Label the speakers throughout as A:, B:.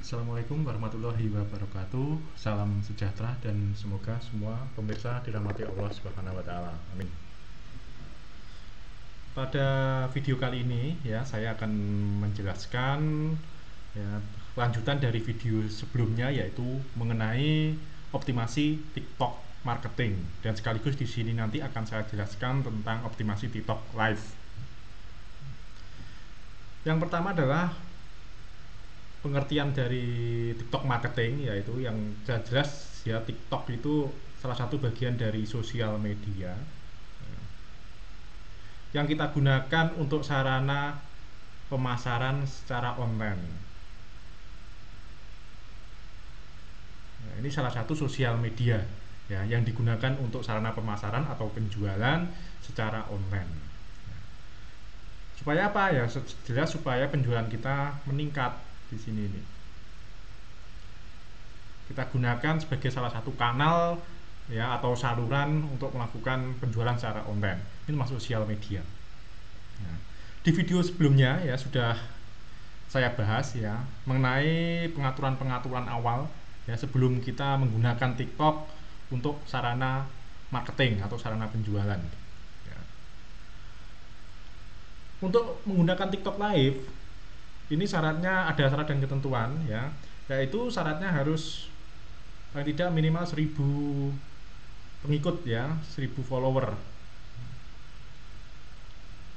A: Assalamualaikum warahmatullahi wabarakatuh. Salam sejahtera dan semoga semua pemirsa dirahmati Allah Subhanahu wa taala. Amin. Pada video kali ini ya saya akan menjelaskan ya lanjutan dari video sebelumnya, yaitu mengenai optimasi TikTok marketing, dan sekaligus di sini nanti akan saya jelaskan tentang optimasi TikTok Live. Yang pertama adalah pengertian dari TikTok marketing, yaitu yang jelas ya, TikTok itu salah satu bagian dari sosial media yang kita gunakan untuk sarana pemasaran secara online. Nah, ini salah satu sosial media ya yang digunakan untuk sarana pemasaran atau penjualan secara online. Supaya apa ya? Jelas supaya penjualan kita meningkat di sini nih. Kita gunakan sebagai salah satu kanal ya atau saluran untuk melakukan penjualan secara online. Ini masuk sosial media. Nah, di video sebelumnya ya sudah saya bahas ya mengenai pengaturan-pengaturan awal ya sebelum kita menggunakan TikTok untuk sarana marketing atau sarana penjualan. Ya. Untuk menggunakan TikTok Live ini syaratnya ada syarat dan ketentuan ya, yaitu syaratnya harus paling tidak minimal 1000 pengikut ya, 1000 follower.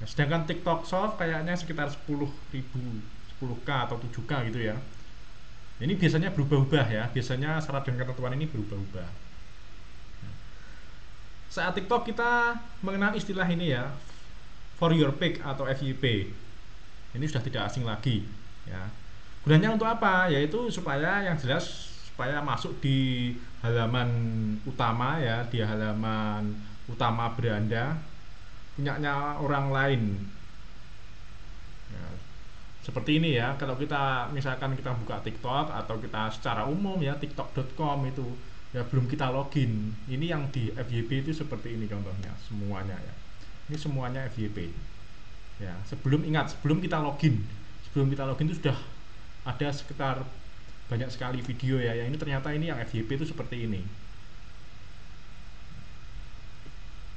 A: Nah, sedangkan TikTok Shop kayaknya sekitar 10.000, 10k atau 7k gitu ya. Ini biasanya berubah-ubah ya, biasanya syarat dan ketentuan ini berubah-ubah. Saat TikTok kita mengenal istilah ini ya, for your page atau FYP. Ini sudah tidak asing lagi ya. Gunanya untuk apa? Yaitu supaya yang jelas supaya masuk di halaman utama ya, di halaman utama beranda punyanya orang lain ya. Seperti ini ya, kalau kita misalkan kita buka TikTok atau kita secara umum ya tiktok.com itu ya belum kita login, ini yang di FYP itu seperti ini contohnya semuanya ya. Ini semuanya FYP ya. Sebelum kita login itu sudah ada sekitar banyak sekali video ya, yang ini ternyata ini yang FYP itu seperti ini.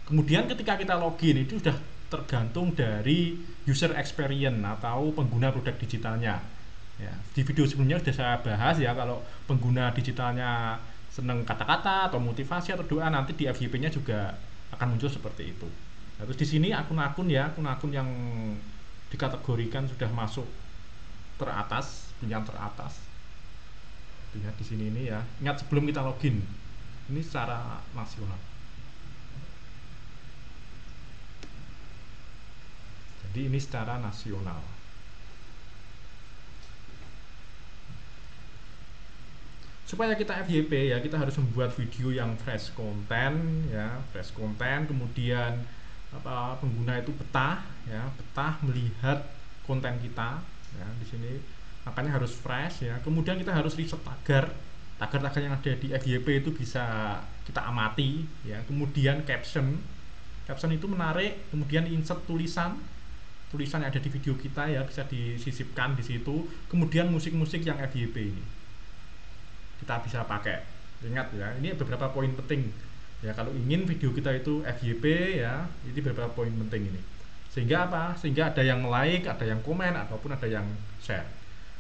A: Kemudian ketika kita login itu sudah tergantung dari user experience atau pengguna produk digitalnya ya. Di video sebelumnya sudah saya bahas ya, kalau pengguna digitalnya seneng kata-kata atau motivasi atau doa, nanti di FYP nya juga akan muncul seperti itu. Nah, terus di sini akun-akun yang dikategorikan sudah masuk teratas, pilihan teratas. Lihat di sini ini ya. Ingat sebelum kita login. Ini secara nasional. Jadi ini secara nasional. Supaya kita FYP ya, kita harus membuat video yang fresh content ya, kemudian pengguna itu betah melihat konten kita ya di sini. Makanya harus fresh ya. Kemudian kita harus riset tagar yang ada di FYP itu bisa kita amati ya. Kemudian caption itu menarik, kemudian insert tulisan yang ada di video kita ya, bisa disisipkan di situ. Kemudian musik-musik yang FYP ini kita bisa pakai. Ingat ya, ini beberapa poin penting ya, kalau ingin video kita itu FYP ya, ini beberapa poin penting ini. Sehingga apa? Sehingga ada yang like, ada yang komen, ataupun ada yang share.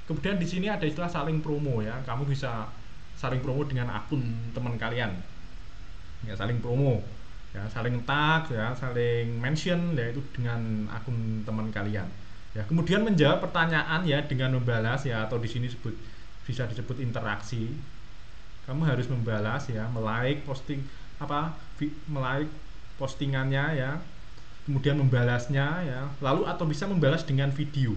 A: Kemudian di sini ada istilah saling promo ya. Kamu bisa saling promo dengan akun teman kalian. Ya, saling promo. Ya, saling tag ya, saling mention yaitu dengan akun teman kalian. Ya, kemudian menjawab pertanyaan ya dengan membalas ya, atau di sini bisa disebut interaksi. Kamu harus membalas ya, like postingannya ya. Kemudian membalasnya ya. Lalu atau bisa membalas dengan video.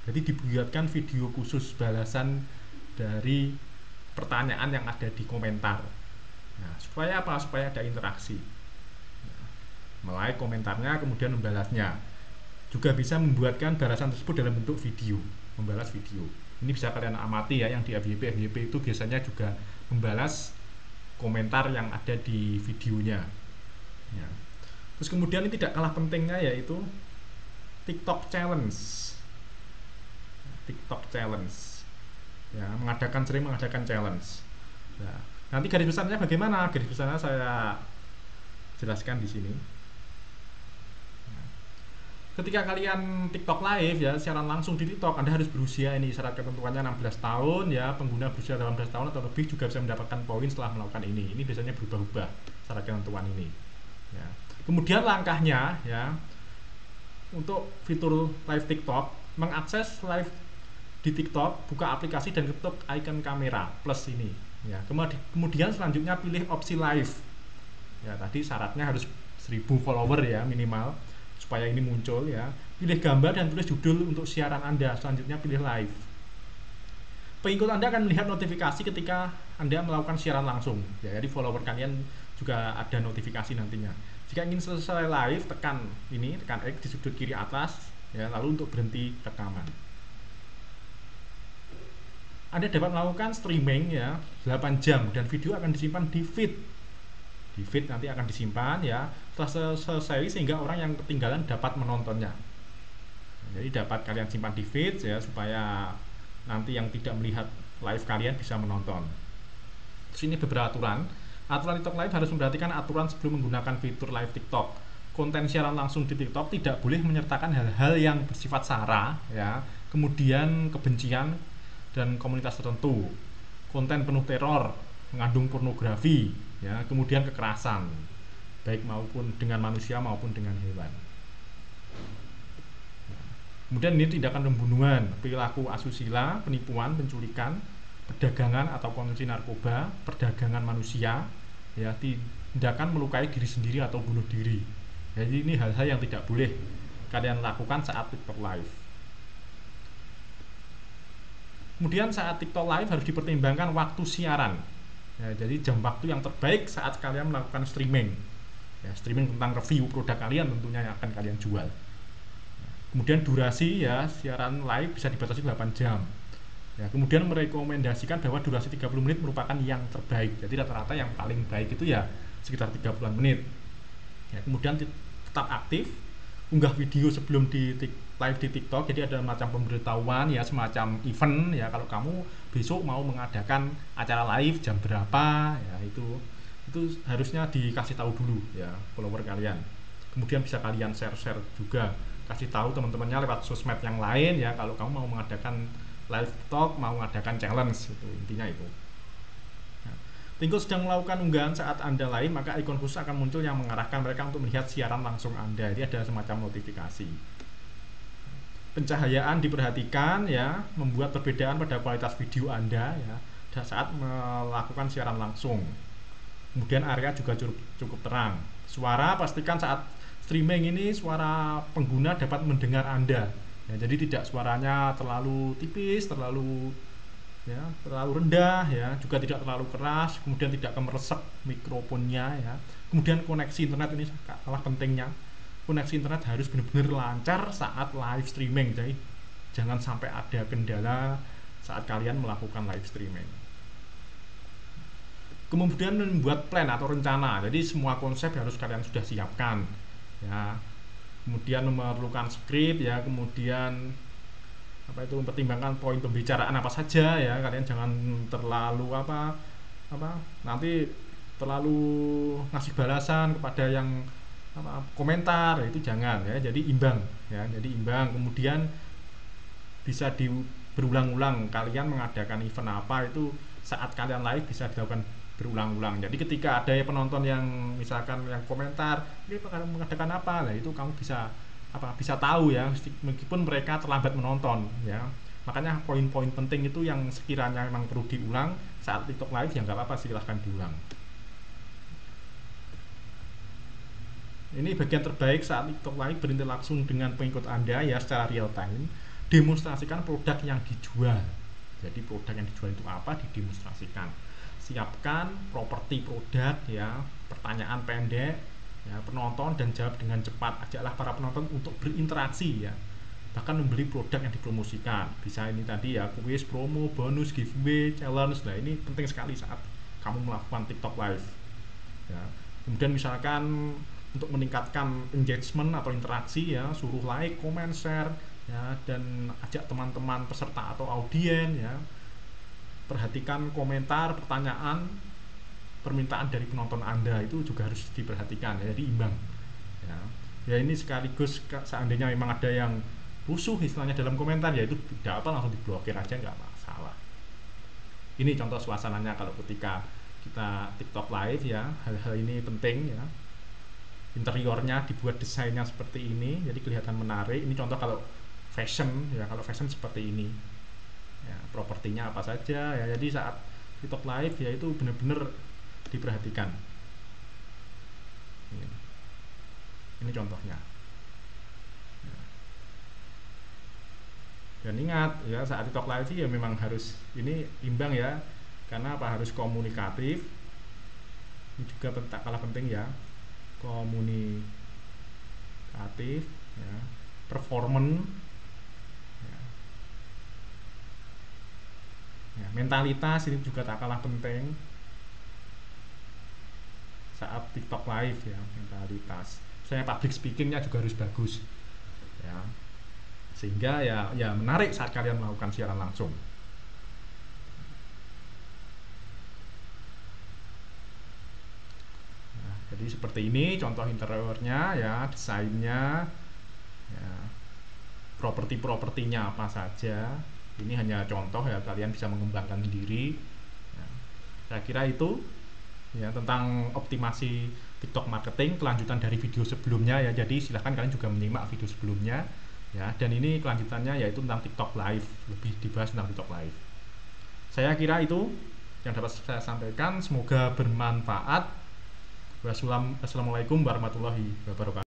A: Jadi dibuatkan video khusus balasan dari pertanyaan yang ada di komentar. Nah, supaya apa? Supaya ada interaksi. Like komentarnya, kemudian membalasnya. Juga bisa membuatkan balasan tersebut dalam bentuk video, membalas video. Ini bisa kalian amati ya, yang di FYP itu biasanya juga membalas komentar yang ada di videonya. Ya. Terus kemudian ini tidak kalah pentingnya yaitu TikTok Challenge. ya, sering mengadakan challenge. Nah, nanti garis besarnya bagaimana? Garis besarnya saya jelaskan di sini. Ketika kalian TikTok live ya, siaran langsung di TikTok, Anda harus berusia, ini syarat ketentuannya 16 tahun ya, pengguna berusia 18 tahun atau lebih juga bisa mendapatkan poin setelah melakukan ini. Ini biasanya berubah-ubah syarat ketentuan ini. Ya. Kemudian langkahnya ya, untuk fitur live TikTok, mengakses live di TikTok, buka aplikasi dan ketuk icon kamera plus ini. Ya. Kemudian selanjutnya pilih opsi live. Ya, tadi syaratnya harus 1000 follower ya minimal supaya ini muncul ya. Pilih gambar dan tulis judul untuk siaran Anda. Selanjutnya pilih live. Pengikut Anda akan melihat notifikasi ketika Anda melakukan siaran langsung. Ya, jadi follower kalian juga ada notifikasi nantinya. Jika ingin selesai live, tekan X di sudut kiri atas ya, lalu untuk berhenti rekaman. Anda dapat melakukan streaming ya 8 jam dan video akan disimpan di feed. Di feed nanti akan disimpan ya setelah selesai sehingga orang yang ketinggalan dapat menontonnya. Jadi dapat kalian simpan di feed ya supaya nanti yang tidak melihat live kalian bisa menonton. Terus ini beberapa aturan. Aturan TikTok Live harus memperhatikan aturan sebelum menggunakan fitur live TikTok. Konten siaran langsung di TikTok tidak boleh menyertakan hal-hal yang bersifat sara ya, kemudian kebencian dan komunitas tertentu. Konten penuh teror, mengandung pornografi ya, kemudian kekerasan baik maupun dengan manusia maupun dengan hewan. Kemudian ini tindakan pembunuhan, perilaku asusila, penipuan, penculikan, perdagangan atau konsumsi narkoba, perdagangan manusia, ya, tindakan melukai diri sendiri atau bunuh diri. Jadi ini hal-hal yang tidak boleh kalian lakukan saat TikTok Live. Kemudian saat TikTok Live harus dipertimbangkan waktu siaran. Ya, jadi jam waktu yang terbaik saat kalian melakukan streaming. Ya, streaming tentang review produk kalian tentunya yang akan kalian jual. Kemudian durasi ya, siaran live bisa dibatasi 8 jam. Ya, kemudian merekomendasikan bahwa durasi 30 menit merupakan yang terbaik. Jadi rata-rata yang paling baik itu ya sekitar 30 menit. Ya, kemudian tetap aktif, unggah video sebelum di live di TikTok. Jadi ada macam pemberitahuan ya, semacam event ya, kalau kamu besok mau mengadakan acara live jam berapa ya, itu harusnya dikasih tahu dulu ya follower kalian. Kemudian bisa kalian share juga, kasih tahu teman-temannya lewat sosmed yang lain ya, kalau kamu mau mengadakan live TikTok, mau mengadakan challenge, itu intinya itu. Nah, pengikut sedang melakukan unggahan saat Anda live, maka ikon khusus akan muncul yang mengarahkan mereka untuk melihat siaran langsung Anda. Jadi ada semacam notifikasi. Pencahayaan diperhatikan ya, membuat perbedaan pada kualitas video Anda ya saat melakukan siaran langsung. Kemudian area juga cukup terang. Suara, pastikan saat streaming ini suara pengguna dapat mendengar Anda. Ya, jadi tidak suaranya terlalu tipis, terlalu rendah ya, juga tidak terlalu keras, kemudian tidak meresap mikrofonnya ya. Kemudian koneksi internet ini kalah pentingnya. Koneksi internet harus benar-benar lancar saat live streaming. Jadi jangan sampai ada kendala saat kalian melakukan live streaming. Kemudian membuat plan atau rencana. Jadi semua konsep harus kalian sudah siapkan ya. Kemudian memerlukan skrip ya, kemudian mempertimbangkan poin pembicaraan apa saja ya. Kalian jangan terlalu nanti terlalu ngasih balasan kepada yang komentar, itu jangan ya. Jadi imbang ya, kemudian bisa berulang-ulang. Kalian mengadakan event apa itu saat kalian live bisa dilakukan berulang-ulang. Jadi ketika ada penonton yang misalkan yang komentar, ini mengadakan apa, lah itu kamu bisa tahu ya, meskipun mereka terlambat menonton ya. Makanya poin-poin penting itu yang sekiranya memang perlu diulang saat TikTok live ya nggak apa-apa, silahkan diulang. Ini bagian terbaik saat TikTok live berinteraksi dengan pengikut Anda ya secara real time. Demonstrasikan produk yang dijual. Jadi produk yang dijual itu apa, didemonstrasikan. Siapkan properti produk ya, pertanyaan pendek ya, penonton dan jawab dengan cepat. Ajaklah para penonton untuk berinteraksi ya, bahkan membeli produk yang dipromosikan. Bisa ini tadi ya, kuis, promo, bonus, giveaway, challenge. Nah ini penting sekali saat kamu melakukan TikTok live ya. Kemudian misalkan untuk meningkatkan engagement atau interaksi ya, suruh like, comment, share ya, dan ajak teman-teman peserta atau audien ya. perhatikan komentar, pertanyaan, permintaan dari penonton Anda itu juga harus diperhatikan ya, jadi imbang ya. Ya ini sekaligus seandainya memang ada yang rusuh istilahnya dalam komentar, ya itu tidak apa, langsung diblokir aja, nggak masalah. Ini contoh suasananya kalau ketika kita TikTok live ya, hal-hal ini penting ya. Interiornya dibuat desainnya seperti ini, jadi kelihatan menarik. Ini contoh kalau fashion ya, kalau fashion seperti ini ya, propertinya apa saja ya. Jadi saat TikTok live ya itu benar-benar diperhatikan. Ini contohnya. Dan ingat ya, saat TikTok live ya memang harus ini imbang ya, karena apa, harus komunikatif. Ini juga tak kalah penting ya, komunikatif ya, performance ya. Ya, mentalitas ini juga tak kalah penting saat TikTok live ya, mentalitas. Saya public speakingnya juga harus bagus ya, sehingga ya menarik saat kalian melakukan siaran langsung. Nah, jadi seperti ini contoh interiornya ya, desainnya ya, properti-propertinya apa saja. Ini hanya contoh ya, kalian bisa mengembangkan sendiri ya. Saya kira itu ya tentang optimasi TikTok marketing, kelanjutan dari video sebelumnya ya. Jadi silahkan kalian juga menyimak video sebelumnya ya, dan ini kelanjutannya yaitu tentang TikTok live, lebih dibahas tentang TikTok live. Saya kira itu yang dapat saya sampaikan, semoga bermanfaat. Wassalamualaikum warahmatullahi wabarakatuh.